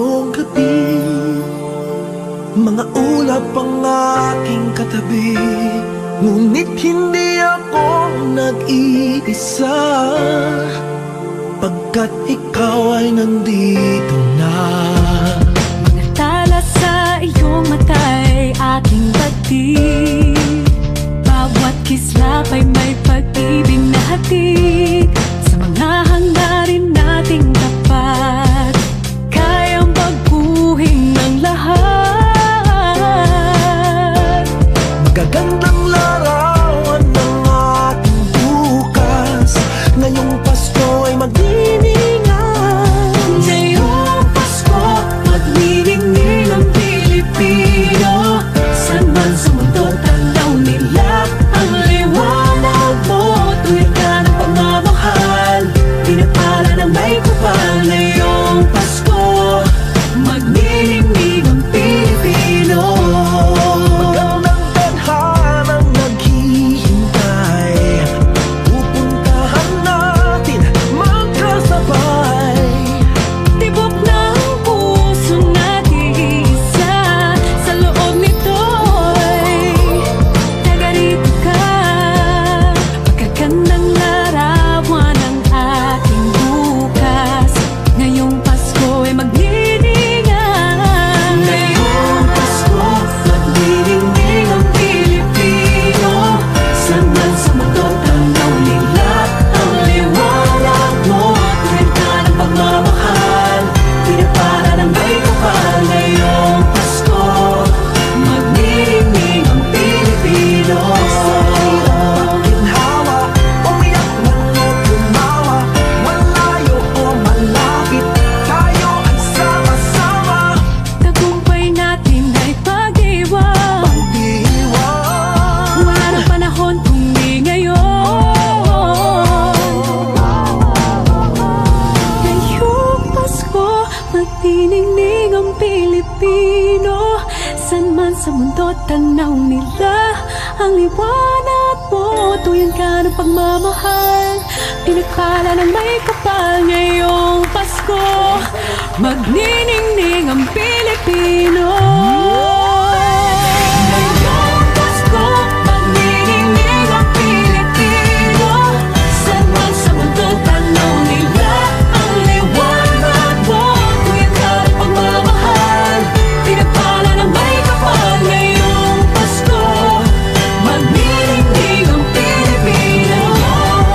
ngayong gabi. Mga ulap ang aking katabi, ngunit hindi ako nag-iisa, pagkat ikaw ay nandito na. Mga tala sa iyong mata'y aking batid, bawat kislap ay may pag-ibig na hatid. Sa mga hangarin nating tapat, kayang baguhin ng lahat. Magagandang larawan ng ating bukas, ngayong Pasko ay magdiningan. Ngayong Pasko, magniningning ang Pilipino. Saan man sa mundo tanaw nila ang liwanag mo. Tuwid ka ng pagmamahal, pinapala ng may kapal. Ngayong Pasko, magniningning ang Pilipino. Magandang tadhanang naghihintay, pupuntahan natin magkasabay. Tibok ng puso nag-iisa, sa loob nito'y taga-rito ka. Magagandang larawan ang ating bukas, ngayong Pasko ay magniningan. Ngayong Pasko, magniningning ang Pilipino. Saan man sa mundo tanaw nila ang liwanag mo. Tuwid ka ng pagmamahal, pinapala ng may kapal. Ngayong Pasko, magniningning ang Pilipino. Ginhawa, umiyak man o tumawa, malayo o malapit, tayo ay sama-sama. Tagumpay natin ay pag-iwan, Pag-iwan, wala ng panahon kung di ngayon. Ngayong Pasko, magniningning ang Pilipino. Saan man sa mundo tanaw nila ang liwanag mo. Tuyan ka ng pagmamahal, pinakala ng may kapal. Ngayong Pasko, magniningning ang Pilipino. Ngayong Pasko, magniningning ang Pilipino. Saan man sa mundo tanaw nila ang liwanag mo. Tuyan ka ng pagmamahal, pinagpala ng may kapal. Ngayong Pasko, magniningning ang Pilipino.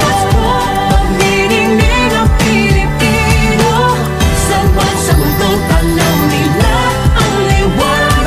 Pasko, magniningning ang Pilipino. Saan man sa mundo tanaw nila ang liwanag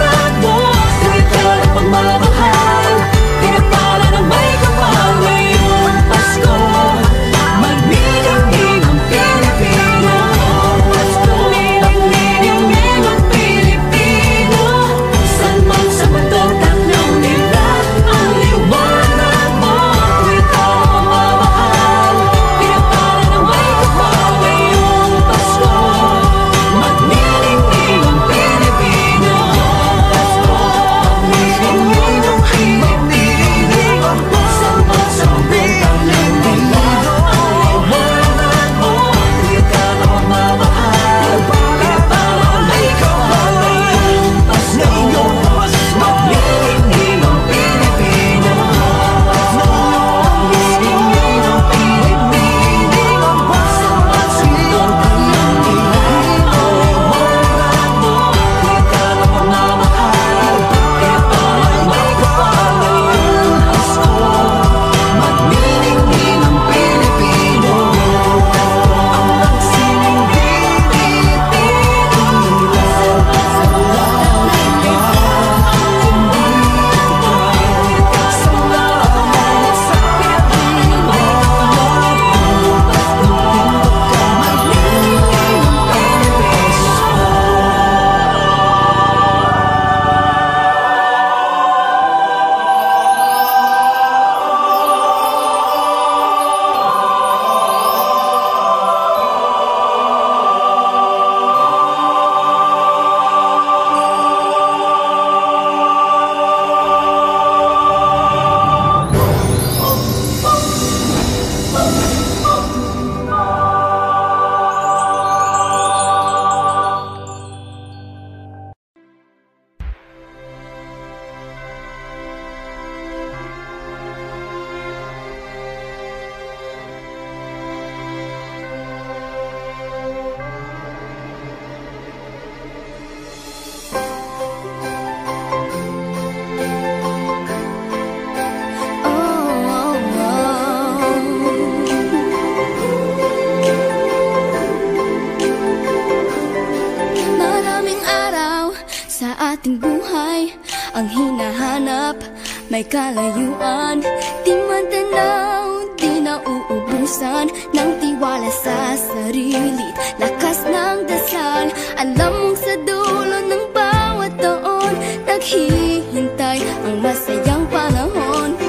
sa ating buhay ang hinahanap, may kalayuan. Di man tanaw, di nauubusan ng tiwala sa sarili, lakas ng dasal. Alam mong sa dulo ng bawat taon, naghihintay ang masayang panahon.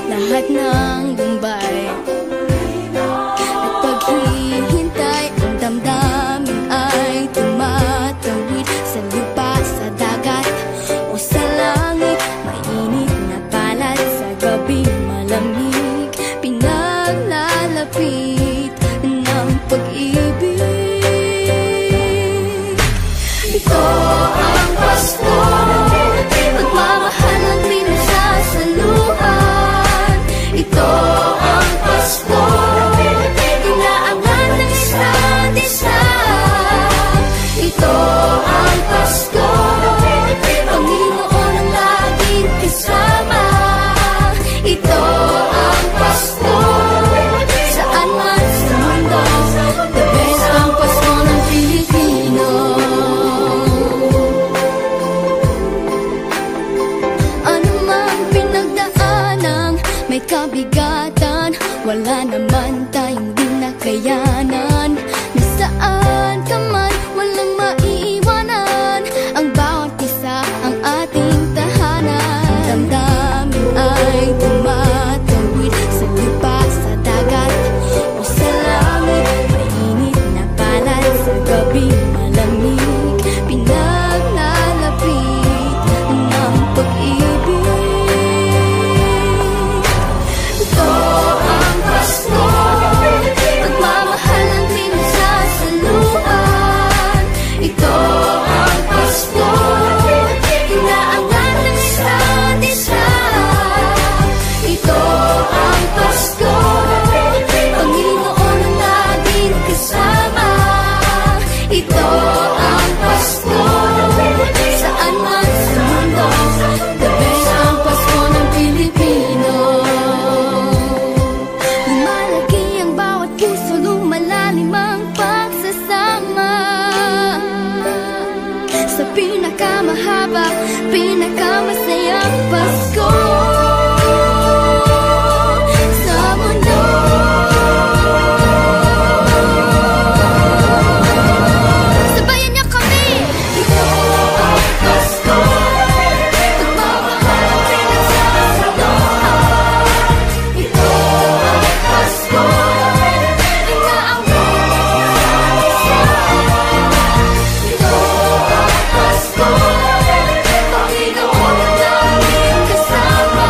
Lahat ng lumbay at paghihintay, ang damdamin ay tumatawid sa lupa, sa dagat o sa langit. Mainit na palad sa gabing malamig, pinaglalapit ng pag-ibig. Ito ang Pasko, pagmamahal ang pinagsasaluhan. Ito ang Pasko, inaangan ng isa't isa. Ito ang Pasko, Panginoon ang laging kasama. Ito ang Pasko, saan man sa mundo, the best ang Pasko ng Pilipino. Ano mang pinagdaanang may kabigatan, wala naman tayong di nakayanan. Nasaan ka man, walang maiiwanan, ang bawat isa ang ating tahanan. Damdamin ay tumatawid sa lupa, sa dagat o sa langit. Mainit na palad sa gabing malamig, pinaglalapit ng pag-ibig. Ito ang Pasko, pagmamahal ang pinagsasaluhan. Ito ang Pasko, inaangan ng isa't isa. Ito ang Pasko, Panginoon ang laging kasama. Ito ang Pasko, saan man sa mundo, the best ang Pasko ng Pilipino. Lumalaki ang bawat puso, lumalalim ang pagsasama. Sa pinakamahaba, pinakamasayang Pasko sa mundo. Sabayan niyo kami! Ito ang Pasko, pagmamahal ang pinagsasaluhan. Ito ang Pasko, inaangan ng isa't isa. Ito ang Pasko, Panginoon ang laging kasama.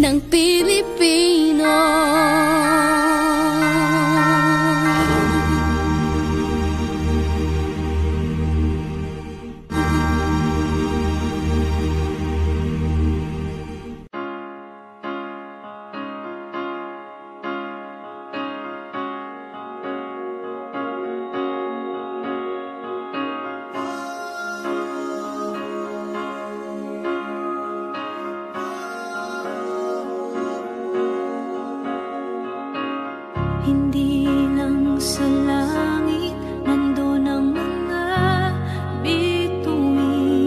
ng Pilipino. Hindi lang sa langit nandun ang mga bituin.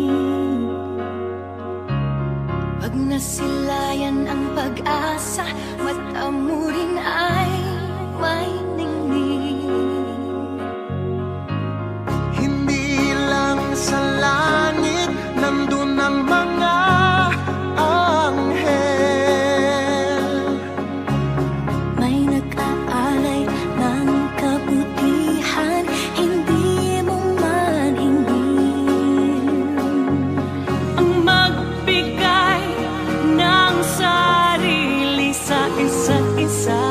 Pag nasilayan ang pag-asa, mata mo rin ay may ningning. Hindi lang sa langit nandun ang mga anghel. May nag-aalay ng kabutihan, hindi mo man hingin. Ang magbigay ng sarili sa isa't isa.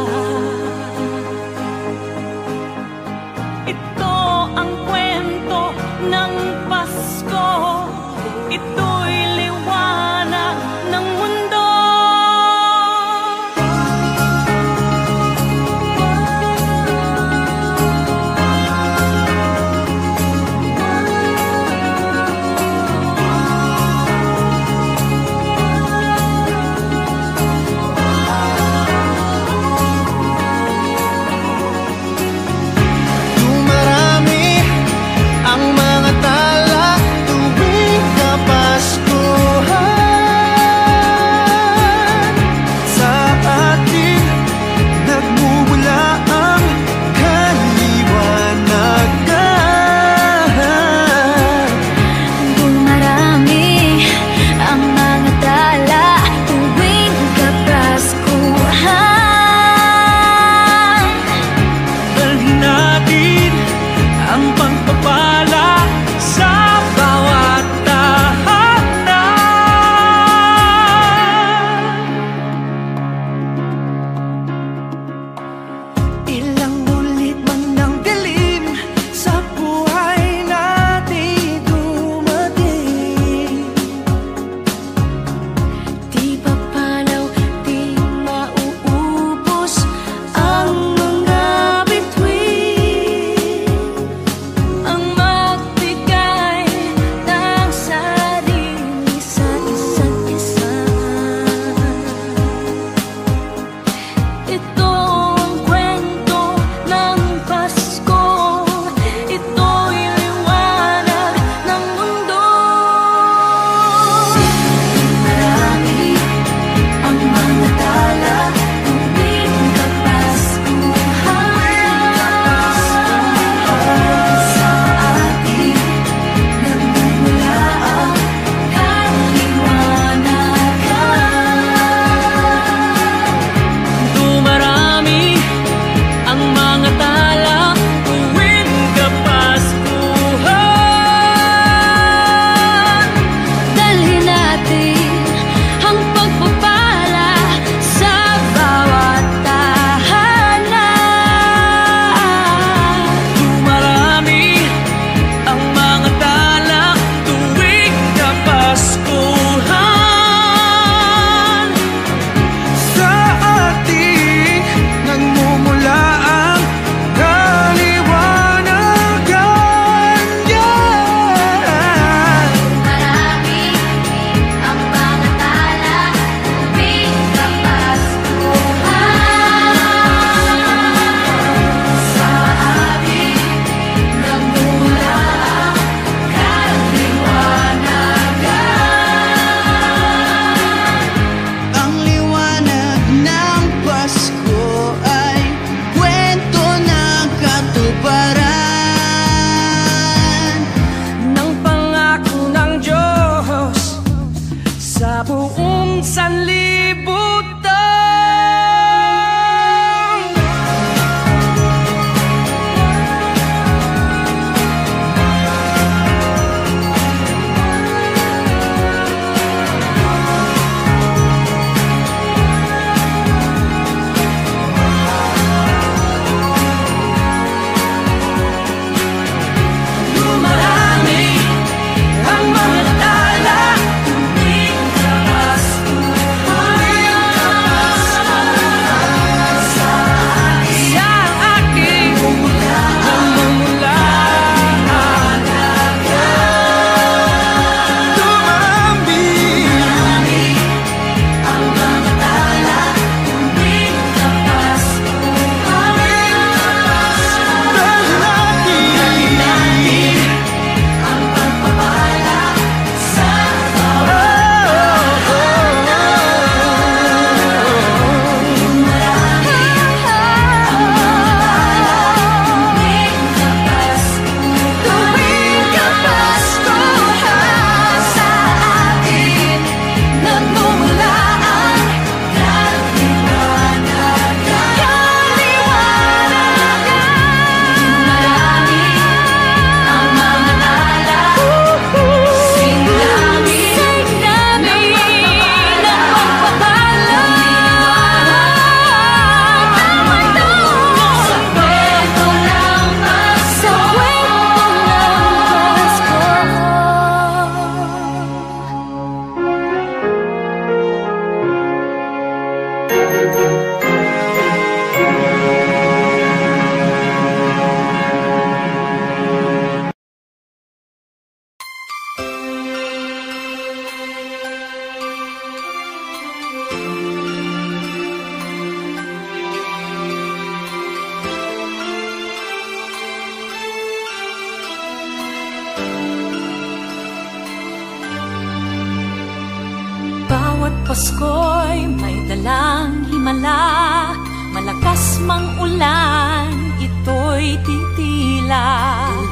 Pasko'y may dalang himala, malakas mang ulan, ito'y titila.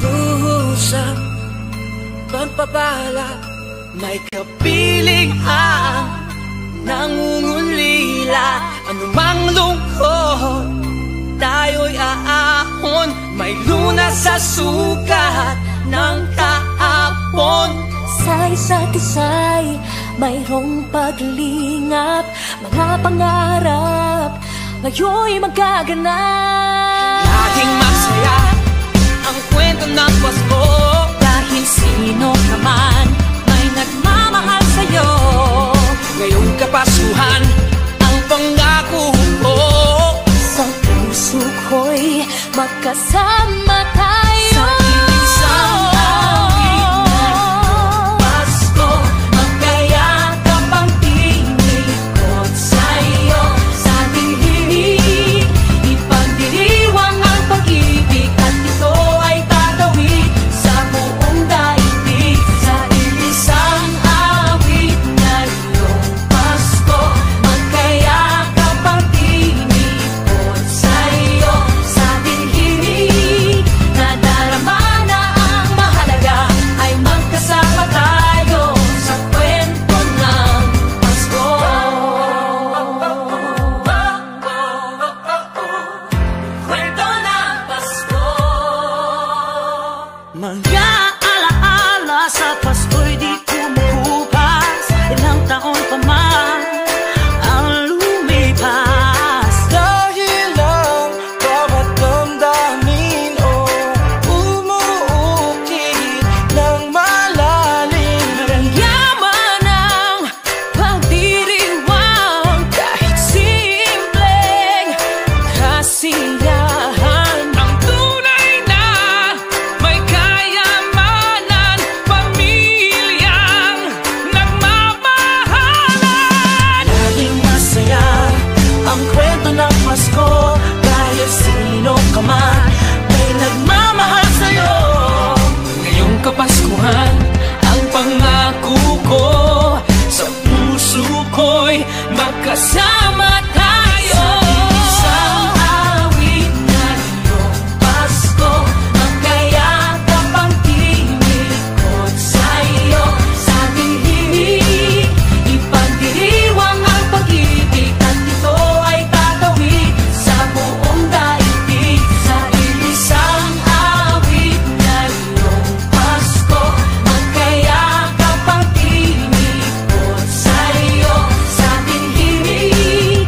Usap, pagpapala, may kapiling ang nangungulila. Anumang lungkot, tayo'y aahon, may lunas sa sukat ng kahapon. Sa isa't isa'y mayroong paglingap, mga pangarap ngayon'y magaganap. Laging masaya ang kwento ng Pasko, dahil sino ka man may nagmamahal sa'yo. ngayong Kapaskuhan ang pangako ko. Sa puso ko'y magkasama tayo. Sa isang awit na Pasko, magkayakap ang tinikot sa'yo. Sa ating himig, ipagdiriwang ang pag-ibig, at ito ay tatawid sa buong daigdig. Sa isang awit na Pasko, magkayakap ang tinikot sa'yo. Sa ating himig, nadarama na ang mahalaga, ay magkasama tayo sa kwento ng Pasko. Kwento ng Pasko. Mga alaala sa Pasko'y di kumukupas, ilang taon pa man ang lumipas. Dahil ang bawat damdamin umuukit ng malalim. Yaman ang pagdiriwang, kahit simpleng kasiyahan. Ang tunay na may kayamanan, pamilyang nagmamahalan. Laging masaya ang kwento ng Pasko, dahil sino ka man may nagmamahal sa'yo. Ngayong Kapaskuhan ang pangako ko, sa puso ko'y magkasama tayo. Isang awit na iyong Pasko, magkayakap ang tinikot sa'yo. Sa ating himig, ipagdiriwang ang pag-ibig, at ito ay tatawid sa buong daigdig. Sa isang awit na iyong Pasko, magkayakap ang tinikot sa'yo. Sa ating himig,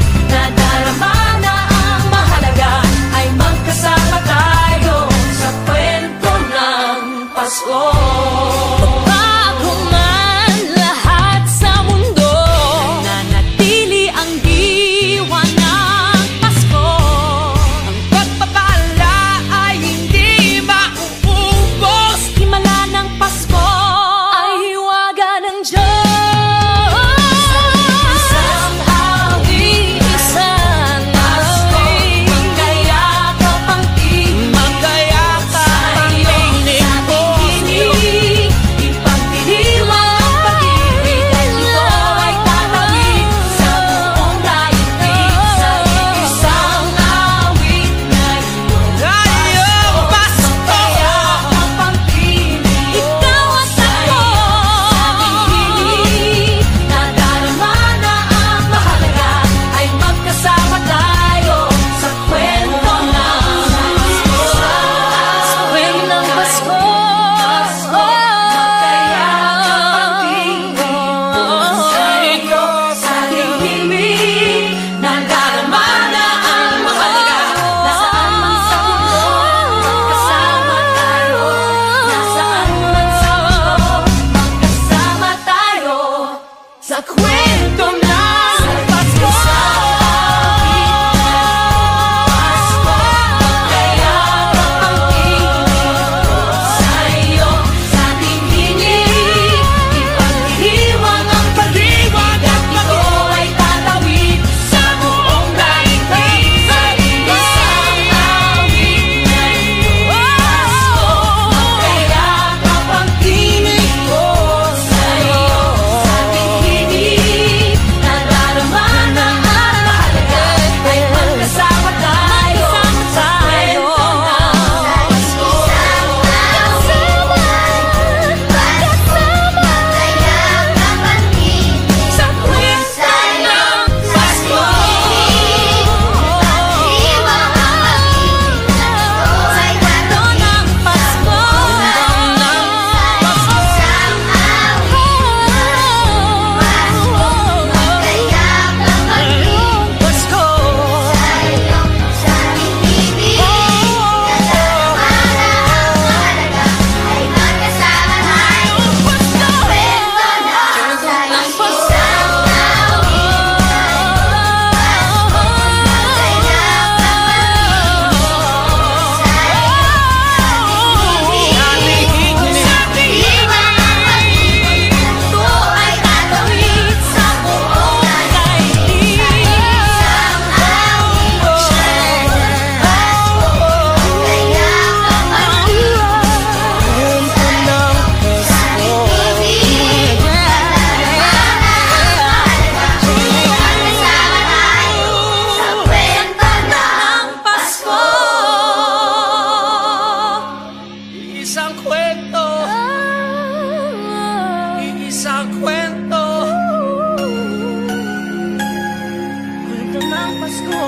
ng Pasko.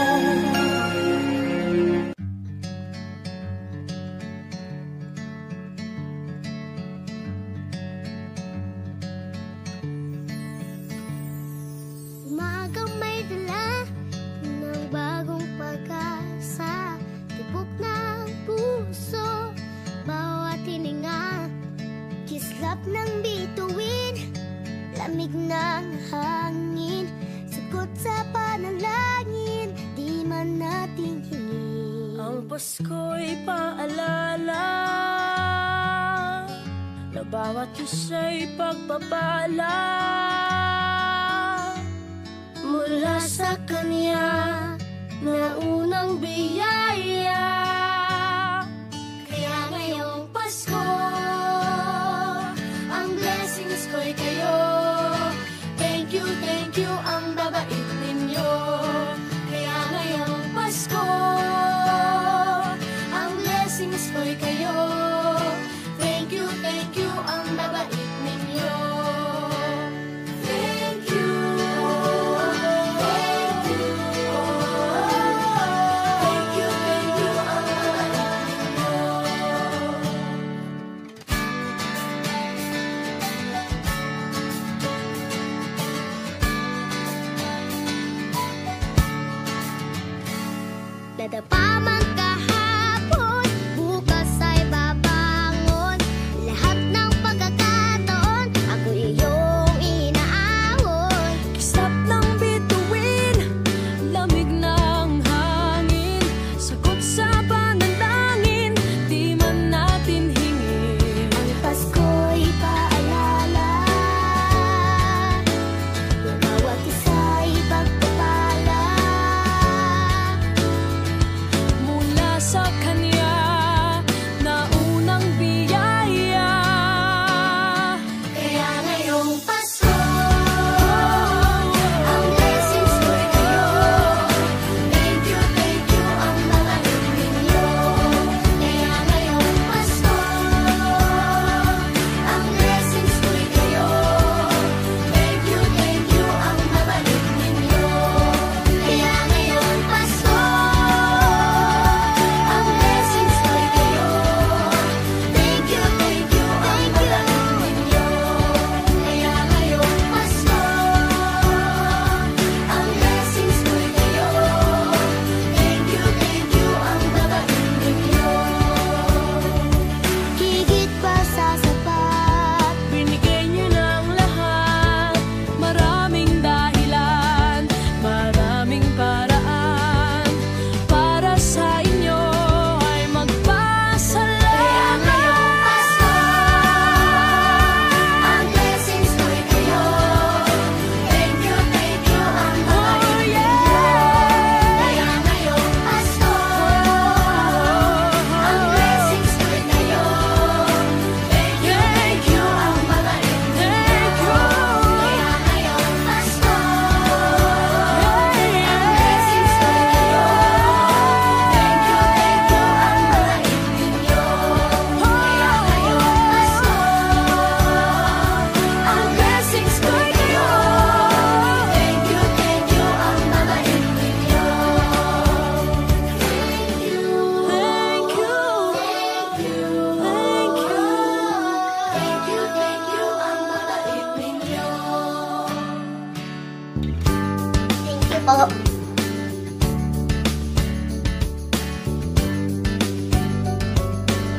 Umagang may dala ng bagong pag-asa, tibok ng puso, bawat hininga, kislap ng bituin, lamig ng hangin, sagot sa panalangin, di man natin hingin. Ang Pasko'y paalala na bawat isa'y pagpapala mula sa Kanya na unang biyaya. Kaya ngayong Pasko, ang blessings ko'y kayo. Thank you ang babait ninyo. Kaya ngayong Pasko, ang blessings ko'y kayo. Thank you ang babait ninyo. Thank you ang babait ninyo. Dadapa man kahapon, bukas ay babangon. Lahat ng pagkakataon, ako iyong inaahon. Kislap ng bituin, lamig ng hangin, sagot sa panalangin, di man natin hingin. Ang Pasko'y paalala na bawat isa'y pagpapala Mula sa Kanya na unang biyaya. Kaya ngayong Pasko, ang blessings ko'y kayo. Thank you ang babait ninyo. Kaya ngayong Pasko, ang blessings ko'y kayo. Thank you ang babait ninyo. Kaya ngayong Pasko, ang blessings ko'y kayo. Thank you ang babait ninyo. Kaya ngayong Pasko, ang blessings ko'y kayo. Thank you ang babait ninyo. Higit pa sa sapat, Binigay niyo ng lahat, maraming dahilan, maraming paraan, para sa inyo ay magpasalamat. kaya ngayong Pasko, ang blessings ko'y kayo. Thank you ang babait ninyo. Kaya ngayong Pasko, ang blessings ko'y kayo. Thank you ang babait ninyo. Kaya ngayong Pasko, ang blessings ko'y kayo. Thank you ang babait ninyo. Kaya ngayong Pasko, ang blessings ko'y kayo. Thank you ang babait ninyo. Thank you po.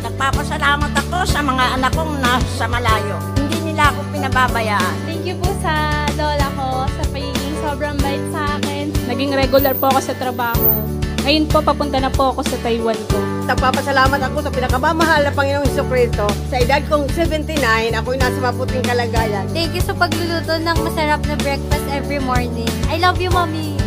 Nagpapasalamat ako sa mga anak kong nasa malayo. Hindi nila ako pinababayaan. Thank you po sa lola ko sa pagiging sobrang bait sa akin. Naging regular po ako sa trabaho. Ngayon po, papunta na po ako sa Taiwan ko. Nagpapasalamat ako sa pinakamamahal na Panginoong Jesucristo. Sa edad kong 79, ako'y nasa maputing kalagayan. Thank you sa pagluluto ng masarap na breakfast every morning. I love you, Mommy.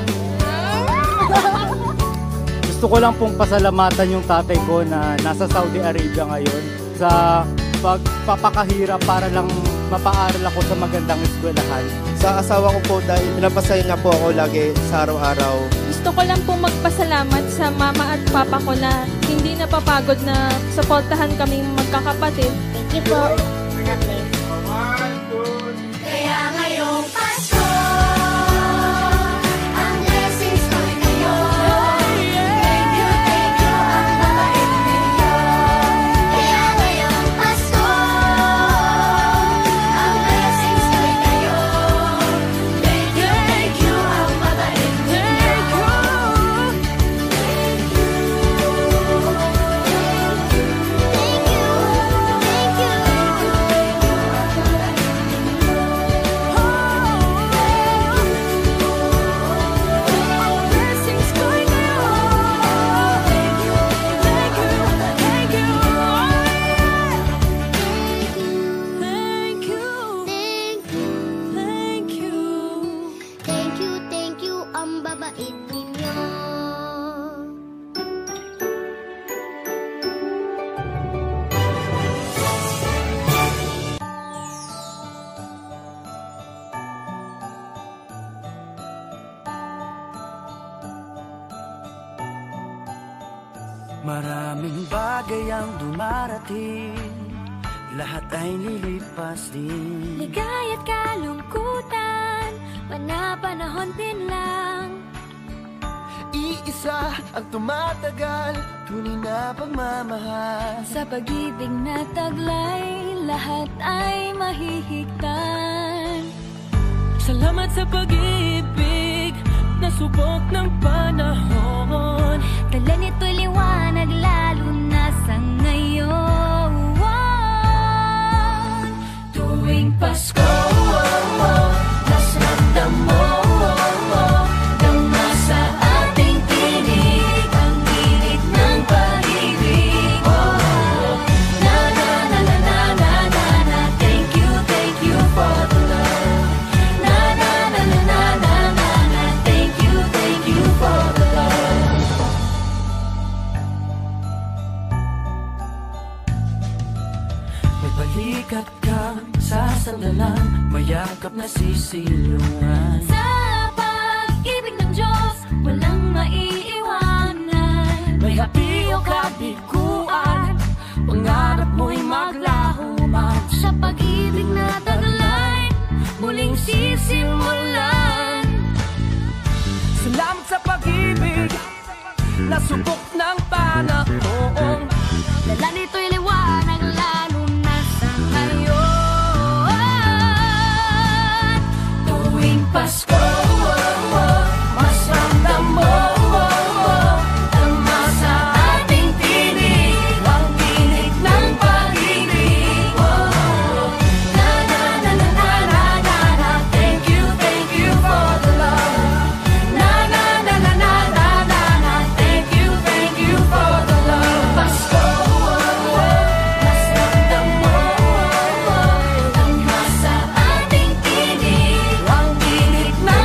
Gusto ko lang pong pasalamatan yung tatay ko na nasa Saudi Arabia ngayon sa pagpapakahirap para lang mapaaral ako sa magandang eskwelahan. Sa asawa ko po dahil pinapasaya niya po ako lagi sa araw-araw. Gusto ko lang po magpasalamat sa mama at papa ko na hindi napapagod na suportahan kaming magkakapatid. Thank you po. Kaya ngayong Pasko, ang blessings ko'y kayo. sa'yo. Maraming bagay ang dumarating, lahat ay lilipas din. Ligaya't kalungkutan, panapanahon din lang. Iisa ang tumatagal, tunay na pagmamahal. Sa pag-ibig na taglay, lahat ay mahihigtan. Salamat sa pag-ibig, nasubok ng panahon. Dala nito'y liwanag lalo na sa ngayon. Tuwing Pasko, mas ramdam mo, dama sa ating tinig ang init ng pag-ibig. Na na na na na na na na, thank you for the love. Na na na na na na na na, thank you for the love. May balikat kang sasandalan, mayakap na sisilungan. Sa pag-ibig ng Diyos, walang maiiwanan. May hapi o kabiguan, pangarap mo'y maglaho man. Sa pag-ibig na taglay, muling sisimulan. Salamat sa pag-ibig, nasubok ng panahon. Dala nito'y liwanag lalo na sa ngayon. Tuwing Pasko, Mas ramdam mo, tama sa ating tinig ang tinig ng pag-ibig. Na na na na na na na na, thank you for the love. Na na na na na na na na, thank you for the love. Pasko, mas ramdam mo, tama sa ating tinig Ang tinig ng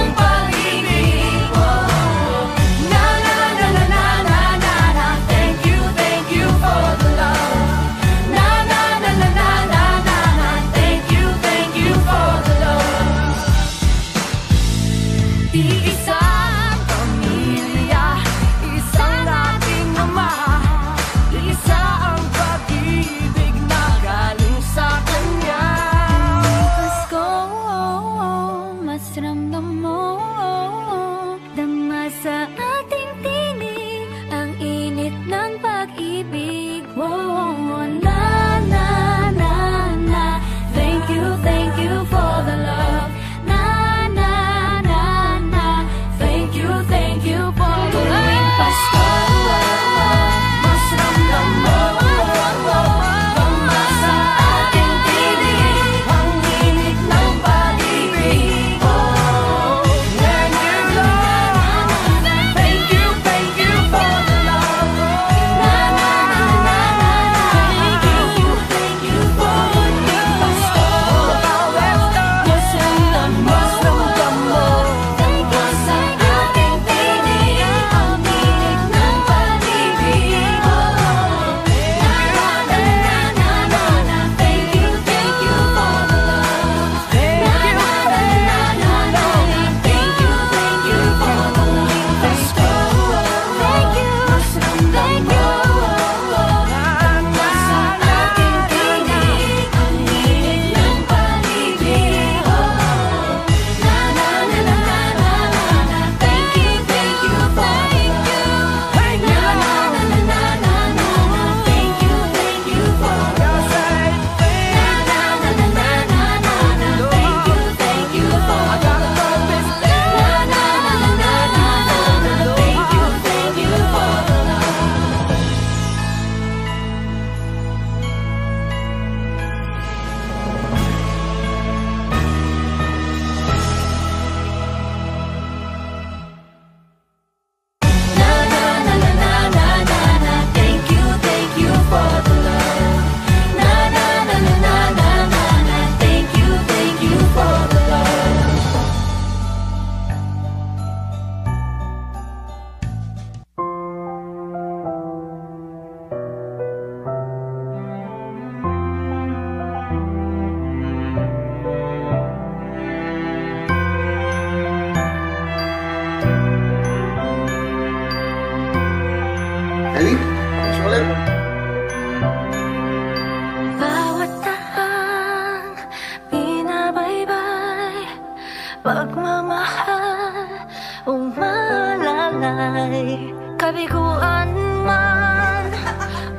alay, kabiguan man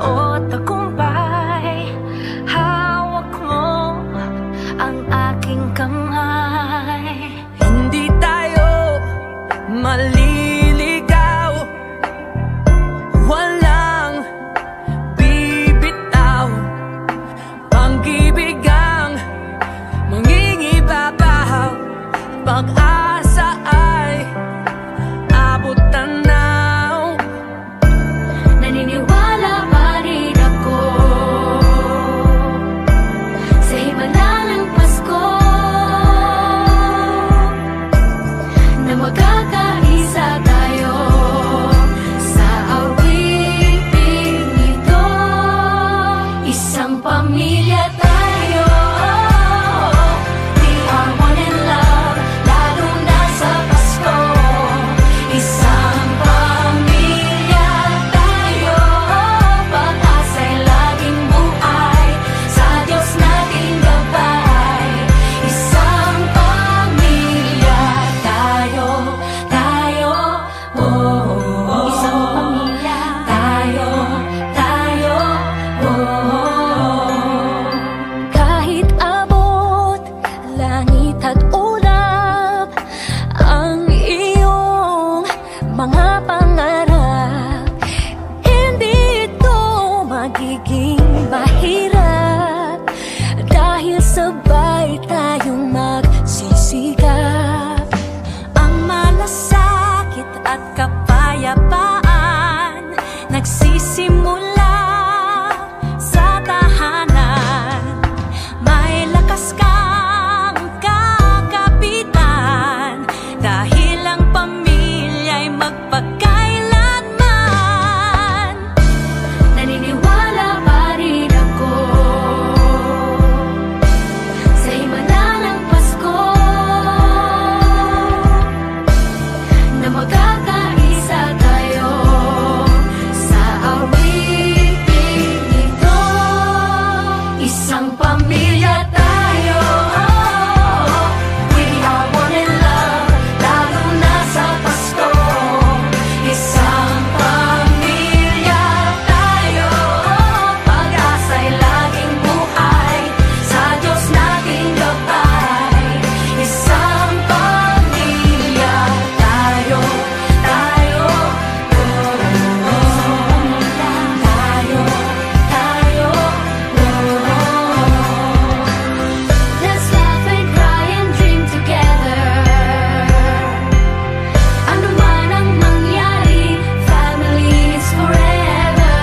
o tagumpay, hawak mo ang aking kamay. Hindi tayo maliligaw, walang bibitaw, pag-ibig ang mangingibabaw, pag-asa ay abot tanaw. Naniniwala pa rin ako sa himala ng Pasko, na magkakaisa tayo sa awiting ito. Isang pamilya tayo, we are one in love, lalo na sa Pasko. Isang pamilya tayo, pag-asa'y laging buhay, sa Diyos nating gabay. Isang pamilya tayo, oh. Isang pamilya tayo, oh. Kahit abot langit at ulap ang iyong mga pangarap, hindi ito magiging mahirap, dahil sabay tayong magsisikap. Ang malasakit at kapayapaan nagsisimula sa tahanan. May lakas kang kakapitan, dahil ang pamilya'y magpakailanman. Naniniwala pa rin ako sa himala ng Pasko, na magkakaisa tayo sa awiting ito. Isang pamilya tayo, we are one in love, lalo na sa Pasko. Isang pamilya tayo, pag-asa'y laging buhay, sa Diyos nating gabay. Isang pamilya tayo, oh. Let's laugh and cry and dream together. Ano man ang mangyari, family is forever.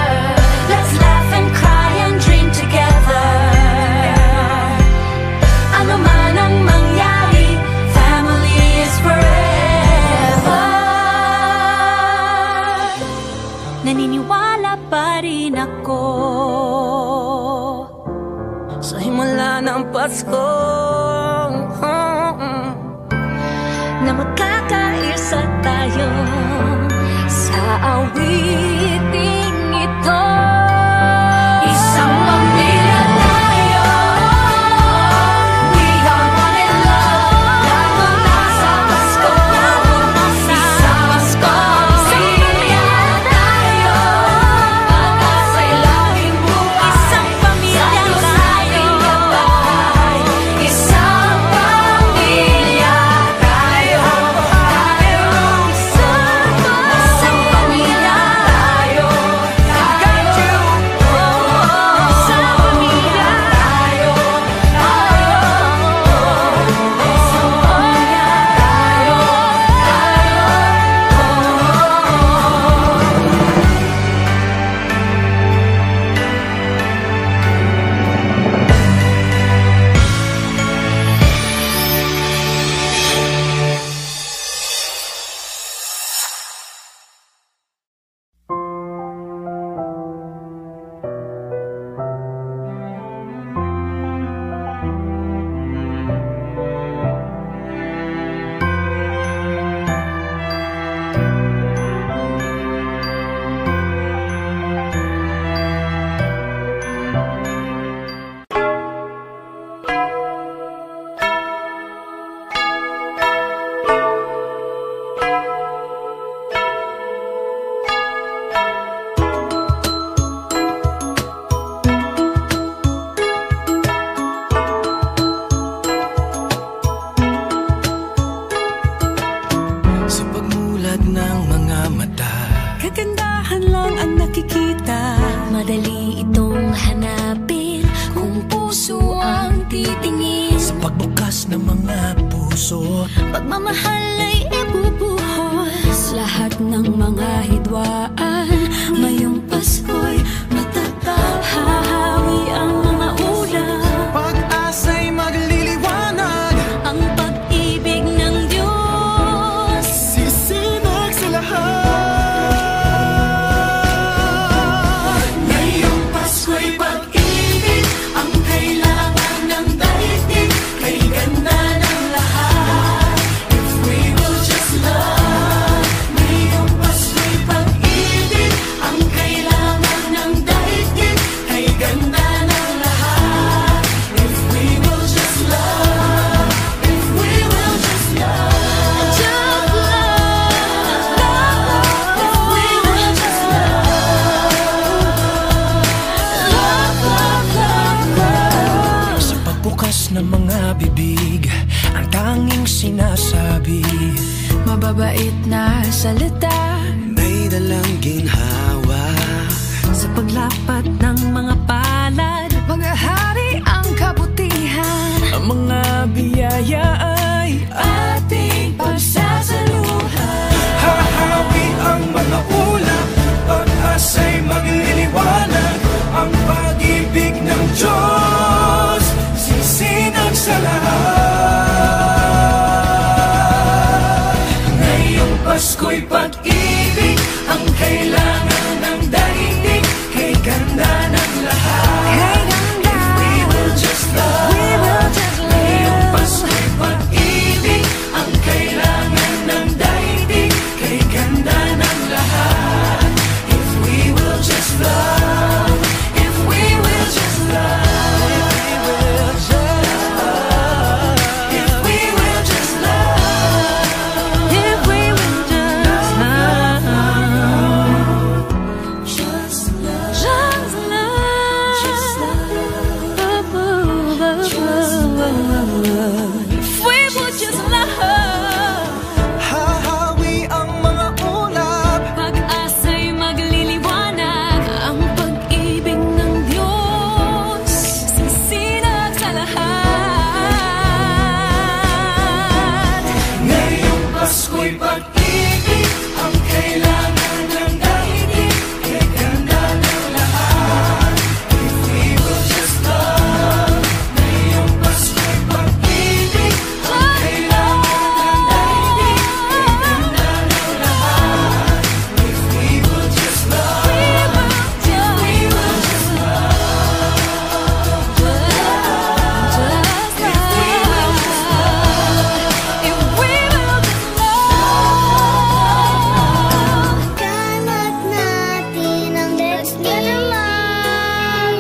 Let's laugh and cry and dream together. Ano man ang mangyari, family is forever. Naniniwala pa rin ako sa himala ng Pasko, na magkakaisa tayo sa awiting ito. Isang pamilya tayo, we are one in love, lalo na sa Pasko. Isang pamilya tayo, pag-asa'y laging buhay, isang pamilya tayo. Isang pamilya tayo, isang pamilya mata. Kagandahan lang ang nakikita. Madali itong hanapin kung puso ang titingin. Sa pagbukas ng mga puso, Pagmamahal ay ibubuhos. Lahat ng mga hidwaan ngayong Pasko'y matatag. Hahawi ang mga ulam. pag-asa'y magliliwanag. Ang pag-ibig ng Diyos Sisinag sa lahat. ngayong Pasko'y pag-ibig ang kailangan ng daigdig. Kay ganda ng lahat. If we will just love. Ngayong Pasko'y pag-ibig ang kailangan ng daigdig. Kay ganda ng lahat. If we will just love. If we will just love. Just love. If we will just love. Sa pagbukas ng mga bibig, ang tanging sinasabi, Mababait na salita may dalang ginhawa. sa paglapat ng mga palad. Mga hari ang kabutihan. Ang mga biyaya ay Ating pagsasaluhan. hahawi ang mga ulap. Pag-asa'y magliliwanag. Ang pag-ibig ng Diyos sisinag sa lahat. Ngayong Pasko'y pag-ibig ang kailangan ng daigdig. Kay ganda ng lahat. If we will just love. Ngayong Pasko'y pag-ibig ang kailangan ng daigdig. Kay ganda ng lahat. If we will just love. If we will just love. If we will just love. If we will just love. Just love. Just love. Just If we will just love. Hahawi ang mga ulap. Pag-asa'y magliliwanag. Ang pag-ibig ng Diyos sisinag sa lahat. Ngayong Pasko'y pag-ibig ang kailangan ng daigdig. Kay ganda ng lahat. If we will just love. Ngayong Pasko'y pag-ibig ang kailangan ng daigdig. Kay ganda ng lahat. If we will just love. If we will just Kalat natin ang next naman.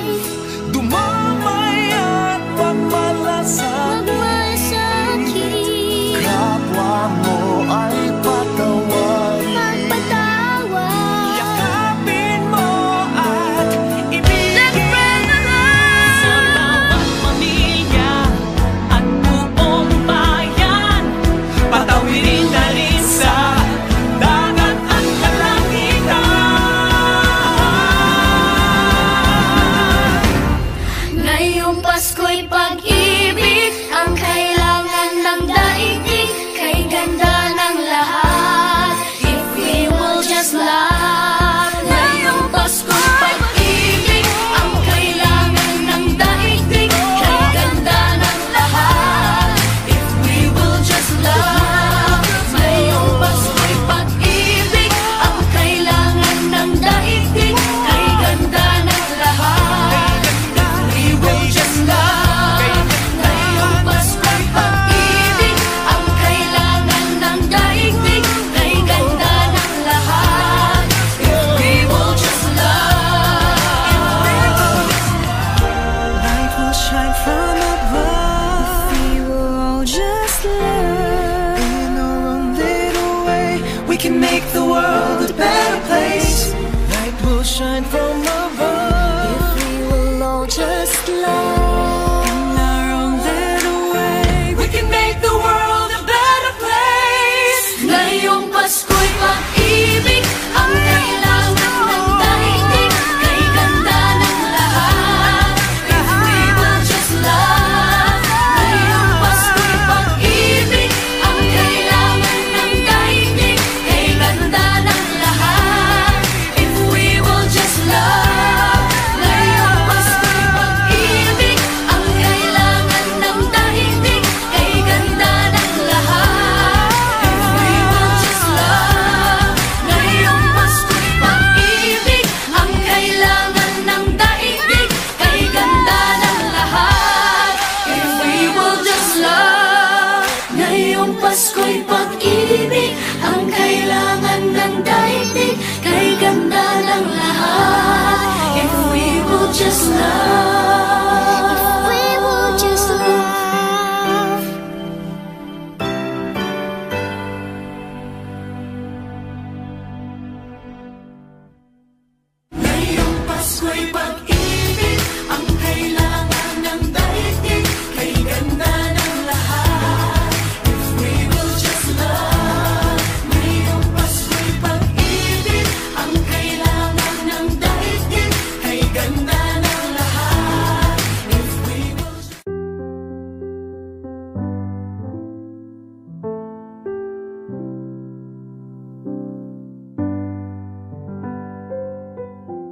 dumamay at pagmalasakit. Magmasakit. Kapwa mo ay patawarin. Magpatawad. Yakapin mo at ibigin. Sa bawat pamilya at buong bayan, Patawirin na rin sa dagat at kalangitan. Ngayong Pasko'y pag-ibig ang kailangan ng daigdig. Kay ganda ng lahat. If we will just love. Ngayong Pasko'y pag-ibig ang kailangan ng daigdig. Kay ganda ng lahat. If we will just love. Ngayong Pasko'y pag-ibig ang kailangan ng daigdig. Kay ganda ng lahat. We will just love. Ngayong Pasko'y pag-ibig ang kailangan ng daigdig. Kay ganda ng lahat. If we will just love. Light will shine from above. we will all just love. In our own little way, we can make the world a better place. Light will shine from above. We will all just love. In our own little way, we can make the world a better place. Ngayong Pasko'y pag-ibig just love, if we will just love. ngayong Pasko'y pag-ibig ang kailangan ng daigdig, kay ganda ng lahat. If we will just love, ngayong Pasko'y pag-ibig ang kailangan ng daigdig, kay ganda ng lahat. If we will just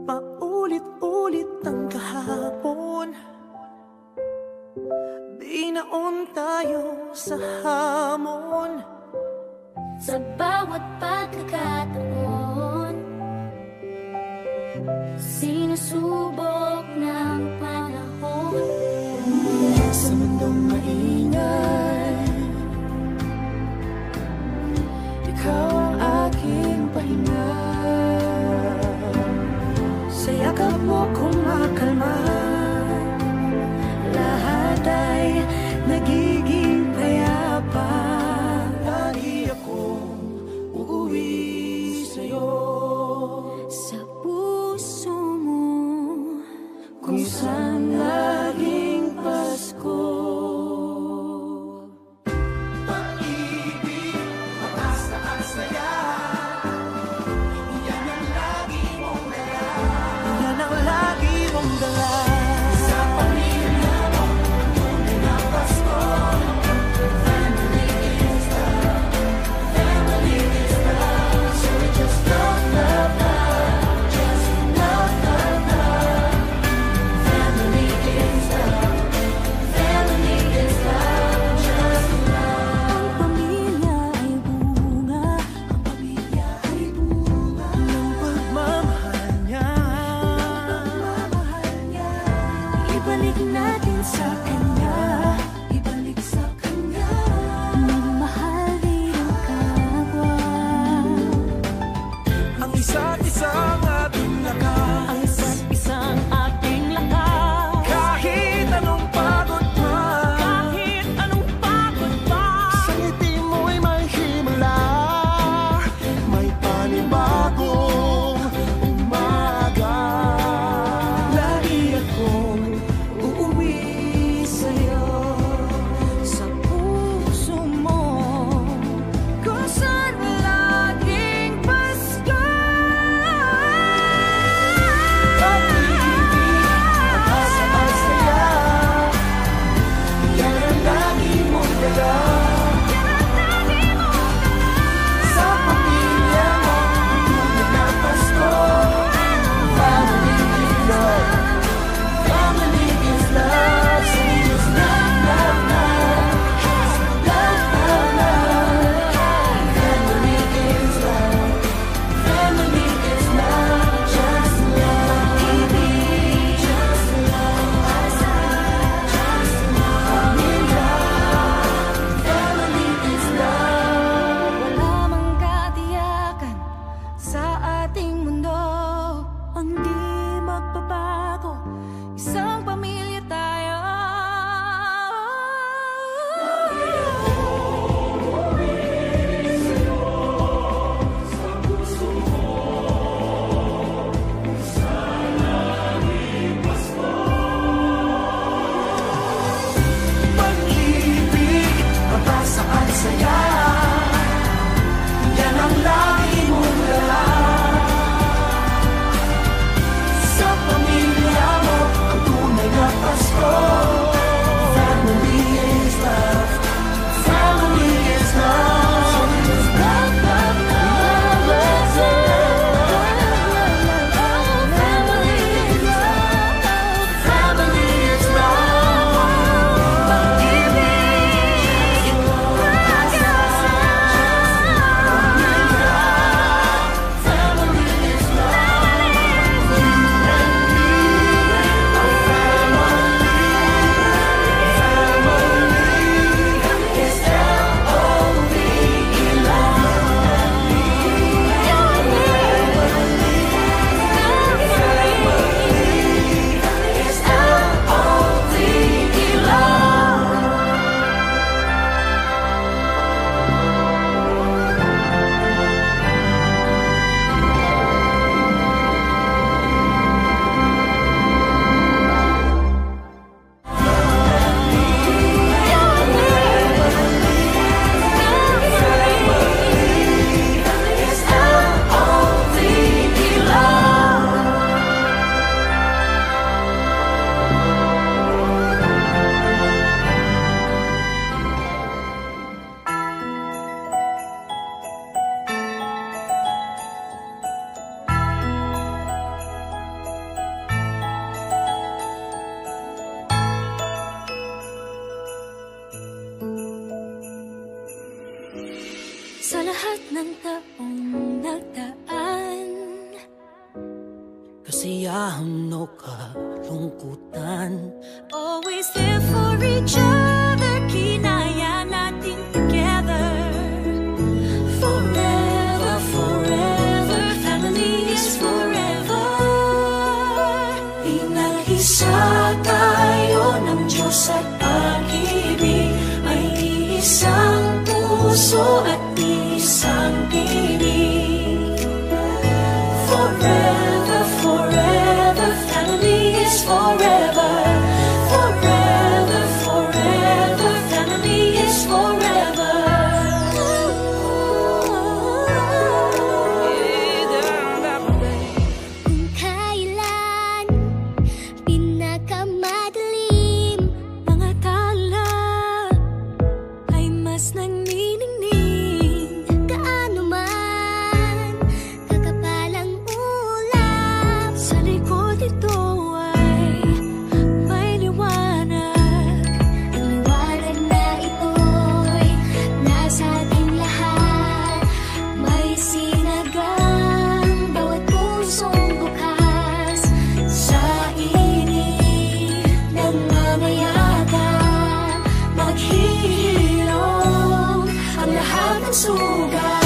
Paulit-ulit ang kahapon, binaon tayo sa hamon. Sa bawat pagkakataon, sinusubok ng panahon. Sa mundong maingay, ikaw ang aking pahinga. Sa yakap mo kumakalma, lahat ay nagiging payapa. Lagi akong uuwi sa'yo. Sa puso mo, kasiyahan o kalungkutan. Always there for each other, kinaya natin together. Forever, forever, family is forever. Pinag-isa tayo ng Diyos at pag-ibig, may isang puso at isang tinig. Forever, forever, family is forever. Forever, forever, family is forever. Kung kailan pinakamadilim Mga tala ay mas nagniningning. Gaano man kakapalang ulap, Sa likod ito ay may liwanag. ang liwanag na ito'y nasa ating lahat. May sinagang bawat pusong bukas Sa init ng mamayagan, maghihilom ang lahat ng sugat.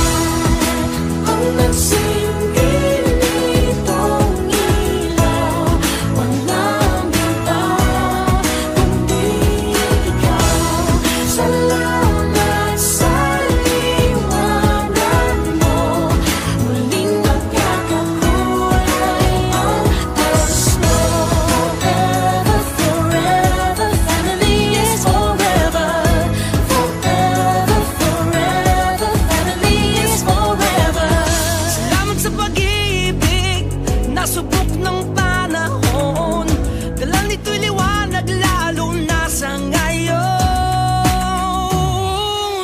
Ang nagsindi nitong ilaw, walang iba kundi ikaw. Salamat sa liwanag mo, muling magkakakulay ang gusto. Forever, forever, family is forever. Forever, forever, family is forever. Salamat sa pag-ibig, nasubok ng panahon. Dala nito'y liwanag lalo na sa ngayon.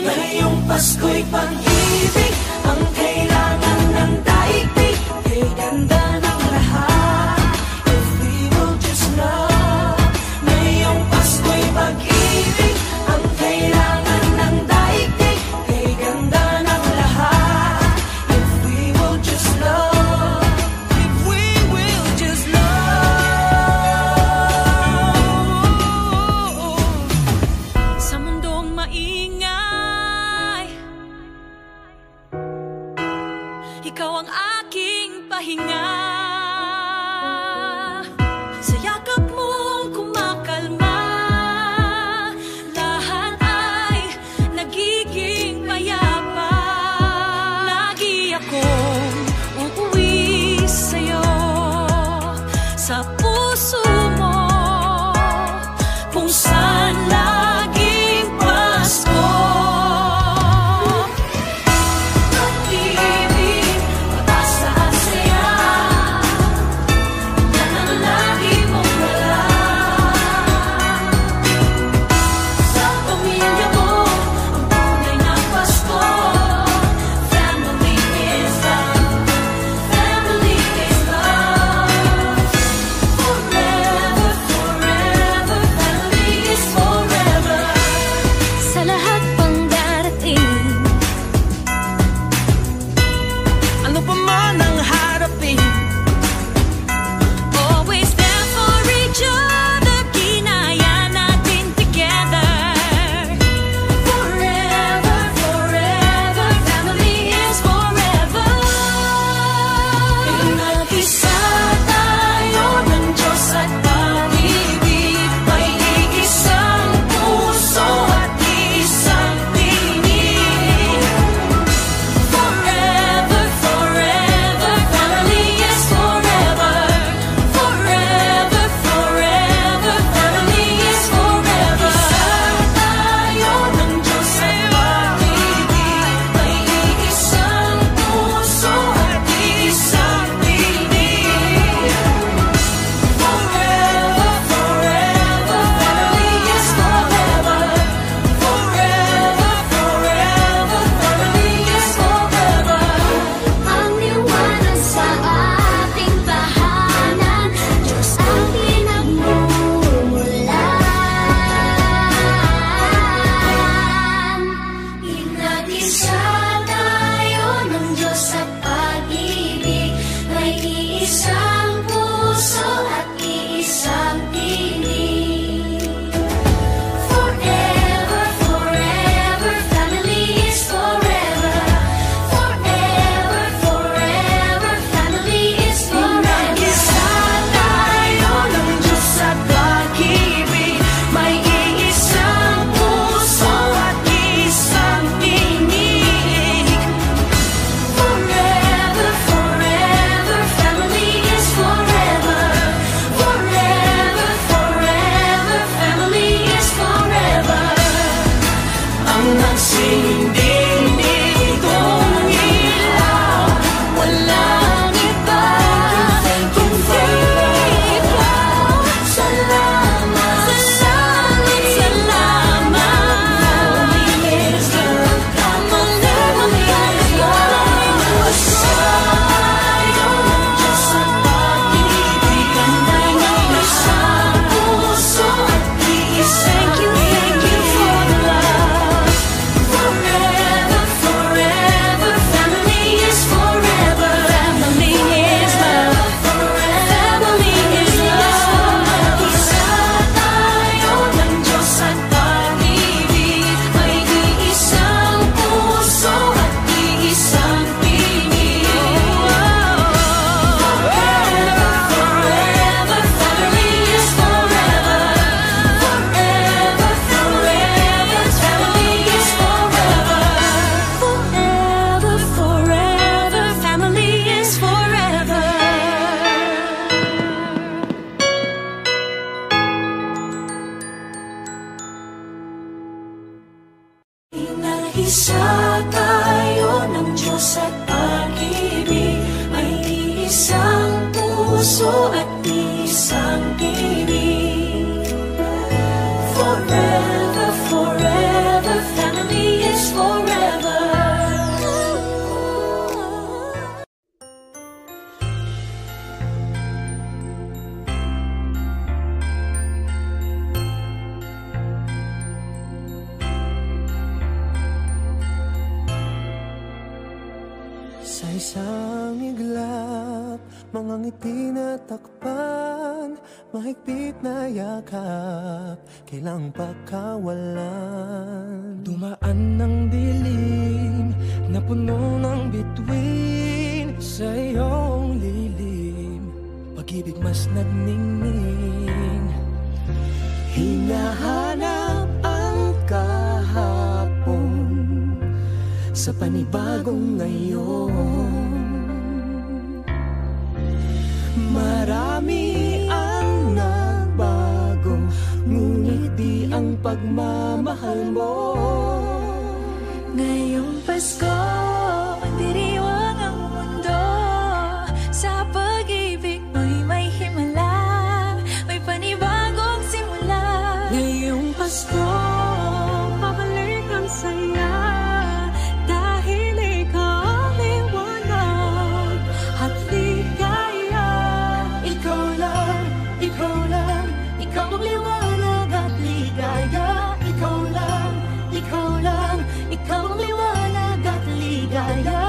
Ngayong Pasko'y pag-ibig, ang kailangan ng daigdig, kay ganda ng lahat. If we will just love. Ngayong Pasko'y pag-ibig, ang kailangan ng daigdig, kay ganda ng lahat. If we will just love. If we will just love. Sa mundong maingay, ikaw ang aking pahinga. Sa yakap mong kumakalma, lahat ay nagiging payapa. Lagi akong uuwi sa'yo, sa puso mo, kung saan laging Pasko. Pag-ibig, mataas na isang Isang puso at isang tinig. Forever, forever, family is forever. Sa isang iglap, mga ngiti na takpan, mahigpit na yakap, kailang pagkawalan. Dumaan ng dilim na puno ng bituin, sa iyong lilim, pag-ibig mas nagningning. Hinahanap ang kahapon sa panibagong ngayon. Marami ang nagbago, ngunit di ang pagmamahal mo. Ngayong Pasko, magdiriwang ang mundo. Sa pag-ibig mo'y may himala, may panibagong simula. Ngayong Pasko, pabalik ang saya, dahil ikaw ang liwanag at ligaya. Ikaw lang, ikaw lang, ikaw ang liwanag at ligaya. Ikaw lang, ikaw lang, ikaw ang liwanag at ligaya.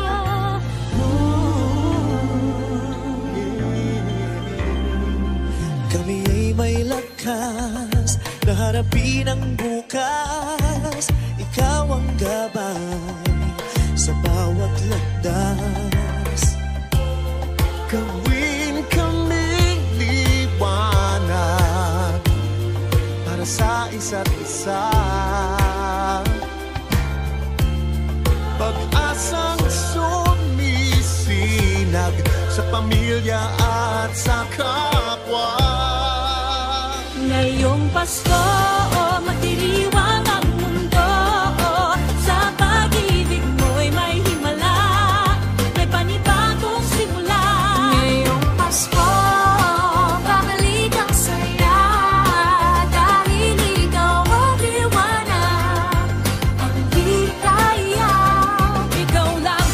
Kami ay may lakas na harapin ang bukas. Ikaw ang gabay sa bawat landas. Gawin kaming liwanag para sa isa't isa. Pag-asang sumisinag sa pamilya at sa kapwa. Ngayong Pasko, magdiriwang ang mundo. Sa pag-ibig mo'y may himala, may panibagong simula. Ngayong Pasko, babalik ang saya, dahil ikaw ang liwanag, ang ligaya. Ikaw lang,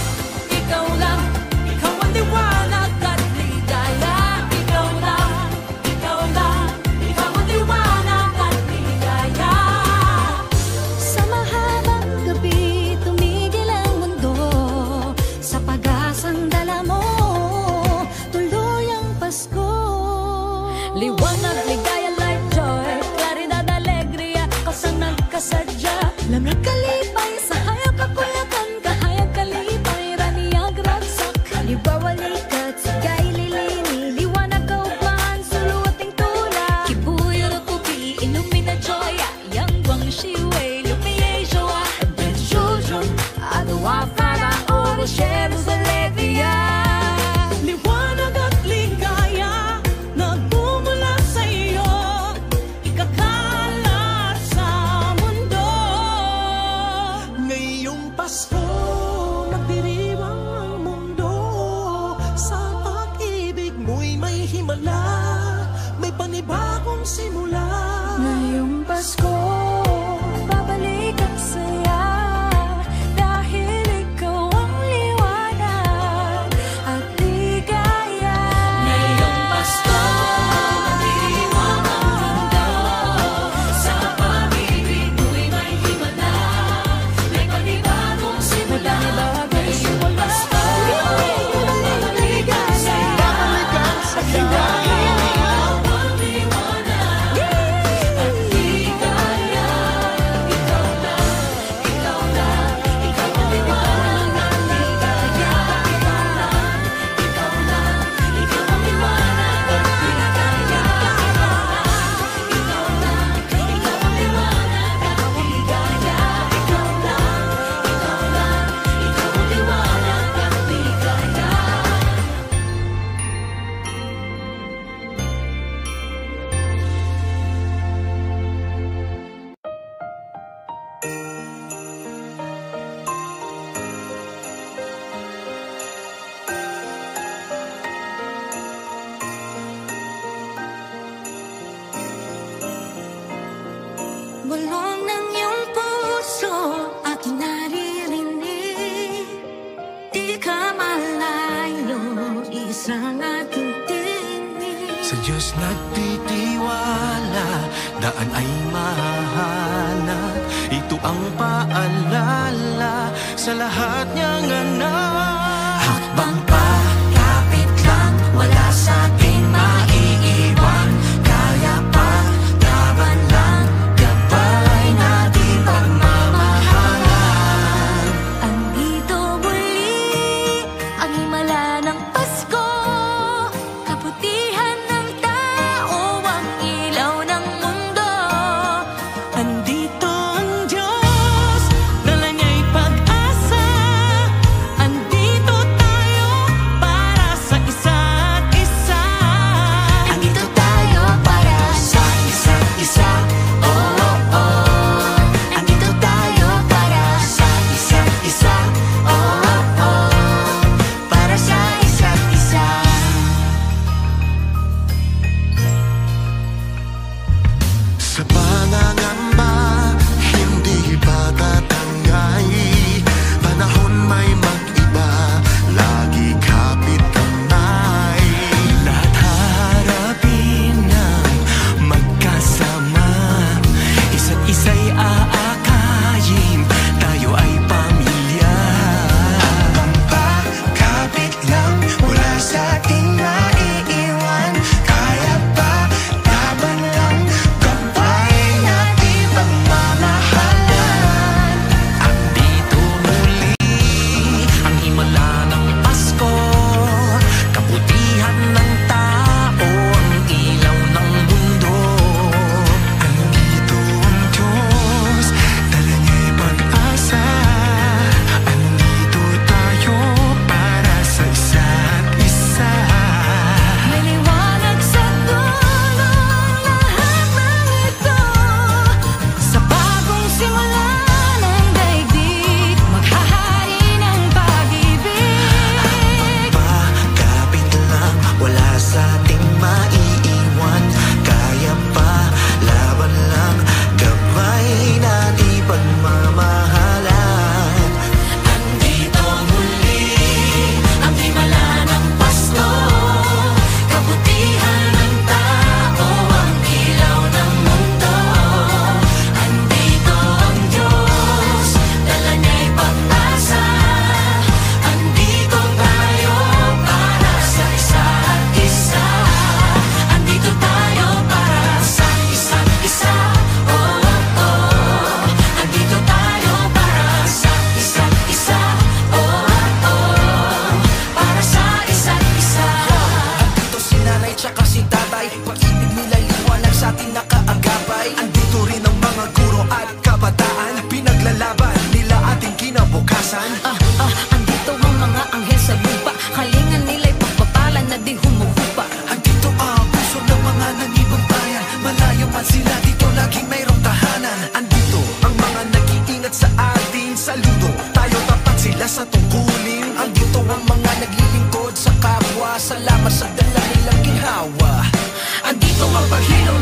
ikaw lang, ikaw ang liwanag at ligaya. Ikaw lang, ikaw lang, ikaw ang liwanag at ligaya. Sa mahabang gabi, tumigil ang mundo, sa pag-asang dala mo, tuloy ang Pasko. Liwanag, ligaya, light, joy, claridad, alegria, kasang nagkasadya. Lamig kalipay, sa hayag kakulakan, kahayag kalipay, raniyag ragsak. Libawalikat, sigay lilini, liwanag kaugmaan, suluting tula. Kibuyo no kubi, illumina joya, yang guang shiwei, lumiye joa, ben shujun, adwa para oro, sheros alegria. Liwanag at ligaya, nagmumula sa iyo, ikakalat sa mundo. Ngayong Pasko, magdiriwang ang mundo. Sa pag-ibig mo'y may himala, may panibagong simula. Ngayong Pasko, babalik ang saya, dahil ikaw ang liwanag at ligaya. Ngayong Pasko, magdiriwang ang mundo. Sa pag-ibig mo'y may himala, may panibagong simula. Ngayong Pasko, babalik ang saya, dahil ikaw ang liwanag at ligaya. ng ating tinig. Sa Diyos nagtitiwala, daan ay mahahanap. Ito ang paalala sa lahat niyang anak. Hakbang pa, kapit lang, wala sa ating maiiwan. Kaya pa, laban lang, gabay natin pagmamahalan. Andito muli ang himala ng Pasko, kabutihan ng tao, ang ilaw ng mundo. Andito ang Diyos, dala niya'y pag-asa. Andito tayo para sa isa't isa. Andito tayo para sa isa't isa. Oh, oh, oh. Andito tayo para sa isa't isa. Oh, oh, oh. Para sa isa't isa. Sa pangangamba, hindi pa tatangay. Panahon may mag-iba, lagi kapit kamay. Lahat harapin ng magkasama, isa't isa'y aakayin, tayo ay pamilya. Habang pa, kapit lang, wala sa ating maiiwan. Kaya pa, laban lang, gabay natin pagmamahalan. Andito muli ang himala ng Pasko, kabutihan ng tao, ang ilaw ng mundo. Andito ang Diyos, dala niya'y pag-asa. Andito tayo para sa isa't isa. May liwanag sa dulo lahat ng ito. Sa bagong simula ng daigdig, maghahari ng pag-ibig. Kapit lang, wala sa ating maiiwan. Kaya pa, laban lang, gabay natin pagmamahalan. Andito muli ang himala ng Pasko, kabutihan ng tao, ang ilaw ng mundo. Andito ang Diyos, dala niya'y pag-asa. Andito tayo para sa isa't isa. Andito tayo para sa isa't isa. Oh, oh, oh. Andito tayo para sa isa't isa. Oh, oh, para sa isa't isa. Andito si nanay tsaka si tatay, pag-ibig nila liwanag sa ating nakaagapay. Andito rin ang mga guro at kabataan, pinaglalaban nila ating kinabukasan. Andito ang mga anghel sa lupa, kalingan nila'y pagpapalan na di humuhupa. Andito ang puso ng mga nanibang bayan, malayo man sila dito laging mayroong tahanan. Andito ang mga nag-iingat sa atin, saludo tayo tapat sila sa tungkulin. Andito ang mga naglilingkod sa kapwa, salamat sa dala nilang ginhawa. Andito ang paghilo